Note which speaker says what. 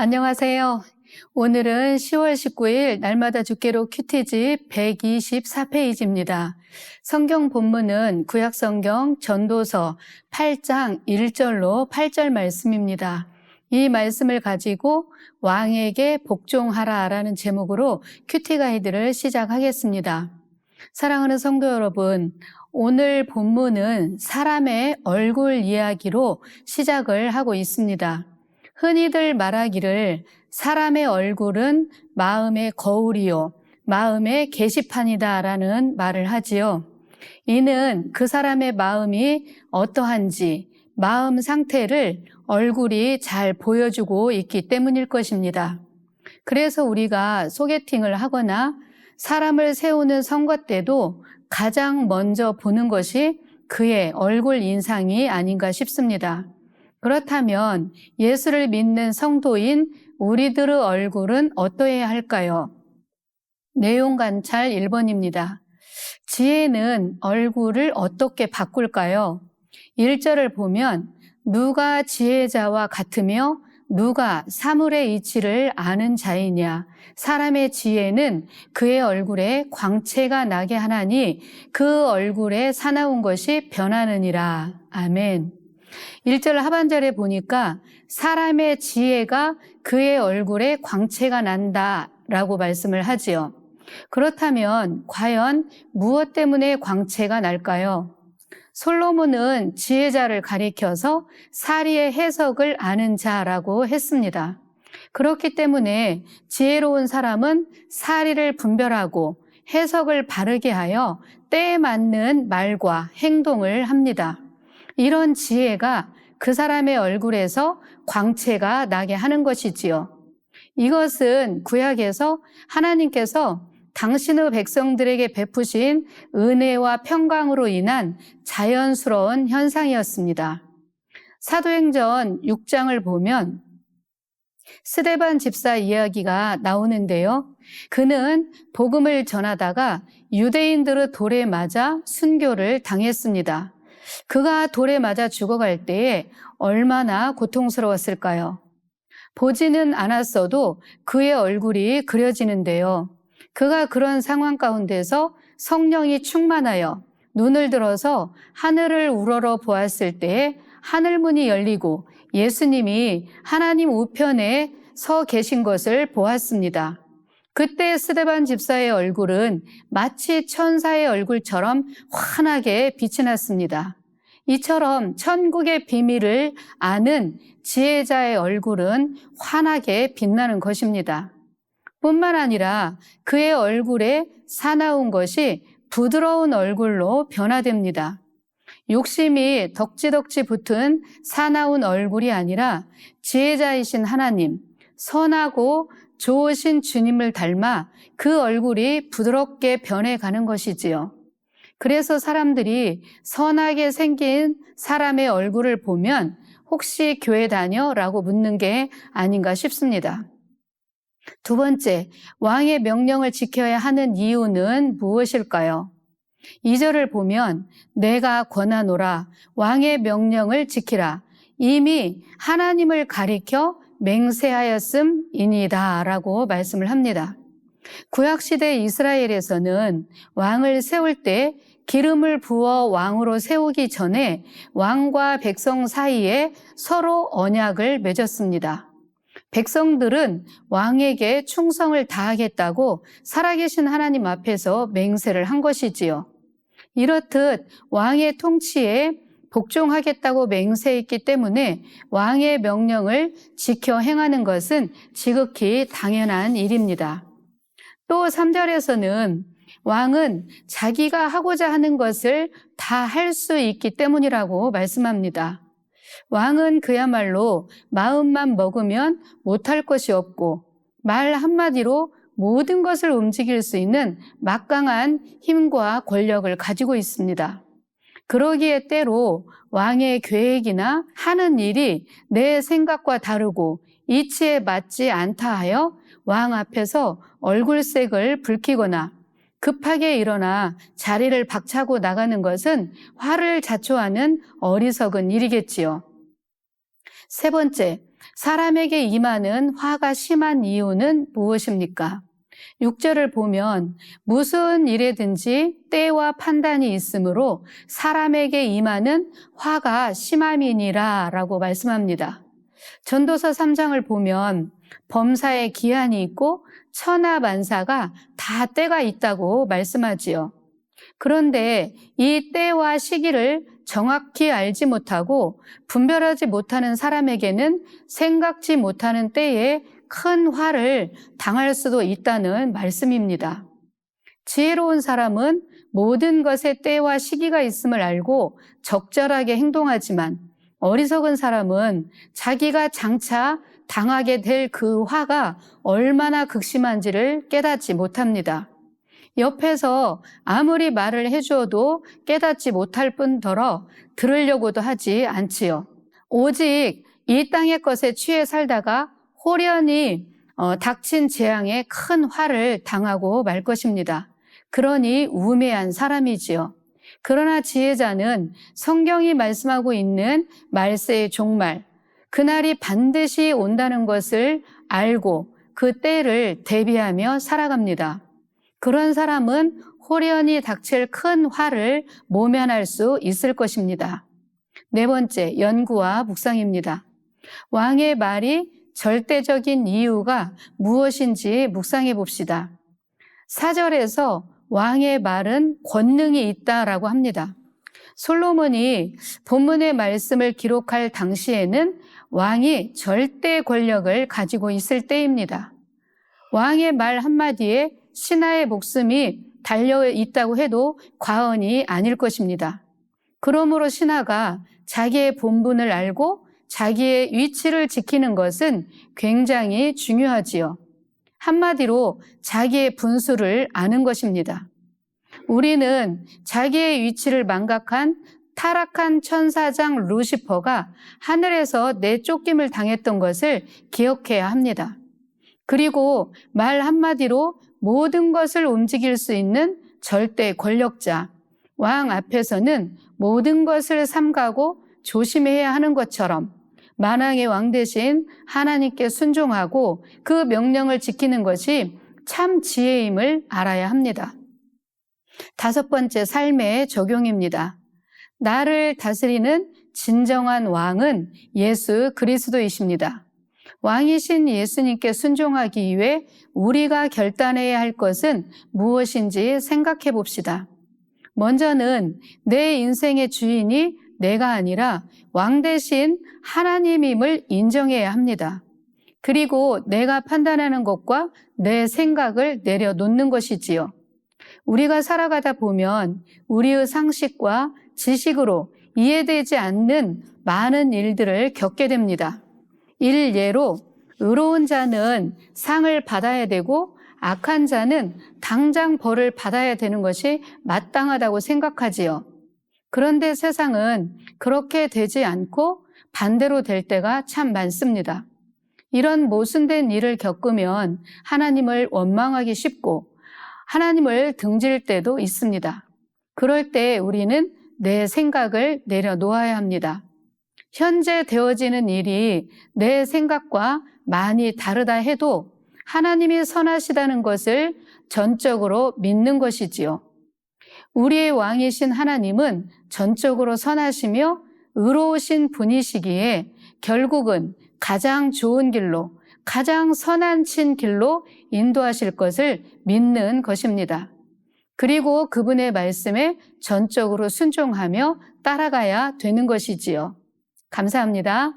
Speaker 1: 안녕하세요. 오늘은 10월 19일 날마다 주께로 큐티집 124페이지입니다. 성경 본문은 구약성경 전도서 8장 1절로 8절 말씀입니다. 이 말씀을 가지고 왕에게 복종하라라는 제목으로 큐티 가이드를 시작하겠습니다. 사랑하는 성도 여러분, 오늘 본문은 사람의 얼굴 이야기로 시작을 하고 있습니다. 흔히들 말하기를 사람의 얼굴은 마음의 거울이요, 마음의 게시판이다라는 말을 하지요. 이는 그 사람의 마음이 어떠한지 마음 상태를 얼굴이 잘 보여주고 있기 때문일 것입니다. 그래서 우리가 소개팅을 하거나 사람을 세우는 선거 때도 가장 먼저 보는 것이 그의 얼굴 인상이 아닌가 싶습니다. 그렇다면 예수를 믿는 성도인 우리들의 얼굴은 어떠해야 할까요? 내용 관찰 1번입니다. 지혜는 얼굴을 어떻게 바꿀까요? 1절을 보면 누가 지혜자와 같으며 누가 사물의 이치를 아는 자이냐. 사람의 지혜는 그의 얼굴에 광채가 나게 하나니 그 얼굴에 사나운 것이 변하느니라. 아멘. 1절 하반절에 보니까 사람의 지혜가 그의 얼굴에 광채가 난다라고 말씀을 하지요. 그렇다면 과연 무엇 때문에 광채가 날까요? 솔로몬은 지혜자를 가리켜서 사리의 해석을 아는 자라고 했습니다. 그렇기 때문에 지혜로운 사람은 사리를 분별하고 해석을 바르게 하여 때에 맞는 말과 행동을 합니다. 이런 지혜가 그 사람의 얼굴에서 광채가 나게 하는 것이지요. 이것은 구약에서 하나님께서 당신의 백성들에게 베푸신 은혜와 평강으로 인한 자연스러운 현상이었습니다. 사도행전 6장을 보면 스데반 집사 이야기가 나오는데요. 그는 복음을 전하다가 유대인들의 돌에 맞아 순교를 당했습니다. 그가 돌에 맞아 죽어갈 때에 얼마나 고통스러웠을까요? 보지는 않았어도 그의 얼굴이 그려지는데요. 그가 그런 상황 가운데서 성령이 충만하여 눈을 들어서 하늘을 우러러 보았을 때에 하늘문이 열리고 예수님이 하나님 우편에 서 계신 것을 보았습니다. 그때 스데반 집사의 얼굴은 마치 천사의 얼굴처럼 환하게 빛이 났습니다. 이처럼 천국의 비밀을 아는 지혜자의 얼굴은 환하게 빛나는 것입니다. 뿐만 아니라 그의 얼굴에 사나운 것이 부드러운 얼굴로 변화됩니다. 욕심이 덕지덕지 붙은 사나운 얼굴이 아니라 지혜자이신 하나님, 선하고 좋으신 주님을 닮아 그 얼굴이 부드럽게 변해가는 것이지요. 그래서 사람들이 선하게 생긴 사람의 얼굴을 보면 혹시 교회 다녀? 라고 묻는 게 아닌가 싶습니다. 두 번째, 왕의 명령을 지켜야 하는 이유는 무엇일까요? 2절을 보면 내가 권하노라 왕의 명령을 지키라 이미 하나님을 가리켜 맹세하였음이니이다 라고 말씀을 합니다. 구약시대 이스라엘에서는 왕을 세울 때 기름을 부어 왕으로 세우기 전에 왕과 백성 사이에 서로 언약을 맺었습니다. 백성들은 왕에게 충성을 다하겠다고 살아계신 하나님 앞에서 맹세를 한 것이지요. 이렇듯 왕의 통치에 복종하겠다고 맹세했기 때문에 왕의 명령을 지켜 행하는 것은 지극히 당연한 일입니다. 또 3절에서는 왕은 자기가 하고자 하는 것을 다 할 수 있기 때문이라고 말씀합니다. 왕은 그야말로 마음만 먹으면 못할 것이 없고 말 한마디로 모든 것을 움직일 수 있는 막강한 힘과 권력을 가지고 있습니다. 그러기에 때로 왕의 계획이나 하는 일이 내 생각과 다르고 이치에 맞지 않다 하여 왕 앞에서 얼굴색을 붉히거나 급하게 일어나 자리를 박차고 나가는 것은 화를 자초하는 어리석은 일이겠지요. 세 번째, 사람에게 임하는 화가 심한 이유는 무엇입니까? 6절을 보면 무슨 일에든지 때와 판단이 있으므로 사람에게 임하는 화가 심함이니라 라고 말씀합니다. 전도서 3장을 보면 범사에 기한이 있고 천하만사가 다 때가 있다고 말씀하지요. 그런데 이 때와 시기를 정확히 알지 못하고 분별하지 못하는 사람에게는 생각지 못하는 때에 큰 화를 당할 수도 있다는 말씀입니다. 지혜로운 사람은 모든 것에 때와 시기가 있음을 알고 적절하게 행동하지만 어리석은 사람은 자기가 장차 당하게 될 그 화가 얼마나 극심한지를 깨닫지 못합니다. 옆에서 아무리 말을 해주어도 깨닫지 못할 뿐더러 들으려고도 하지 않지요. 오직 이 땅의 것에 취해 살다가 호련히 닥친 재앙에 큰 화를 당하고 말 것입니다. 그러니 우매한 사람이지요. 그러나 지혜자는 성경이 말씀하고 있는 말세의 종말, 그날이 반드시 온다는 것을 알고 그 때를 대비하며 살아갑니다. 그런 사람은 호련히 닥칠 큰 화를 모면할 수 있을 것입니다. 네 번째, 연구와 묵상입니다. 왕의 말이 절대적인 이유가 무엇인지 묵상해 봅시다. 4절에서 왕의 말은 권능이 있다라고 합니다. 솔로몬이 본문의 말씀을 기록할 당시에는 왕이 절대 권력을 가지고 있을 때입니다. 왕의 말 한마디에 신하의 목숨이 달려 있다고 해도 과언이 아닐 것입니다. 그러므로 신하가 자기의 본분을 알고 자기의 위치를 지키는 것은 굉장히 중요하지요. 한마디로 자기의 분수를 아는 것입니다. 우리는 자기의 위치를 망각한 타락한 천사장 루시퍼가 하늘에서 내쫓김을 당했던 것을 기억해야 합니다. 그리고 말 한마디로 모든 것을 움직일 수 있는 절대 권력자, 왕 앞에서는 모든 것을 삼가고 조심해야 하는 것처럼 만왕의 왕 대신 하나님께 순종하고 그 명령을 지키는 것이 참 지혜임을 알아야 합니다. 다섯 번째, 삶의 적용입니다. 나를 다스리는 진정한 왕은 예수 그리스도이십니다. 왕이신 예수님께 순종하기 위해 우리가 결단해야 할 것은 무엇인지 생각해 봅시다. 먼저는 내 인생의 주인이 내가 아니라 왕 대신 하나님임을 인정해야 합니다. 그리고 내가 판단하는 것과 내 생각을 내려놓는 것이지요. 우리가 살아가다 보면 우리의 상식과 지식으로 이해되지 않는 많은 일들을 겪게 됩니다. 일례로 의로운 자는 상을 받아야 되고 악한 자는 당장 벌을 받아야 되는 것이 마땅하다고 생각하지요. 그런데 세상은 그렇게 되지 않고 반대로 될 때가 참 많습니다. 이런 모순된 일을 겪으면 하나님을 원망하기 쉽고 하나님을 등질 때도 있습니다. 그럴 때 우리는 내 생각을 내려놓아야 합니다. 현재 되어지는 일이 내 생각과 많이 다르다 해도 하나님이 선하시다는 것을 전적으로 믿는 것이지요. 우리의 왕이신 하나님은 전적으로 선하시며 의로우신 분이시기에 결국은 가장 좋은 길로, 가장 선한 길로 인도하실 것을 믿는 것입니다. 그리고 그분의 말씀에 전적으로 순종하며 따라가야 되는 것이지요. 감사합니다.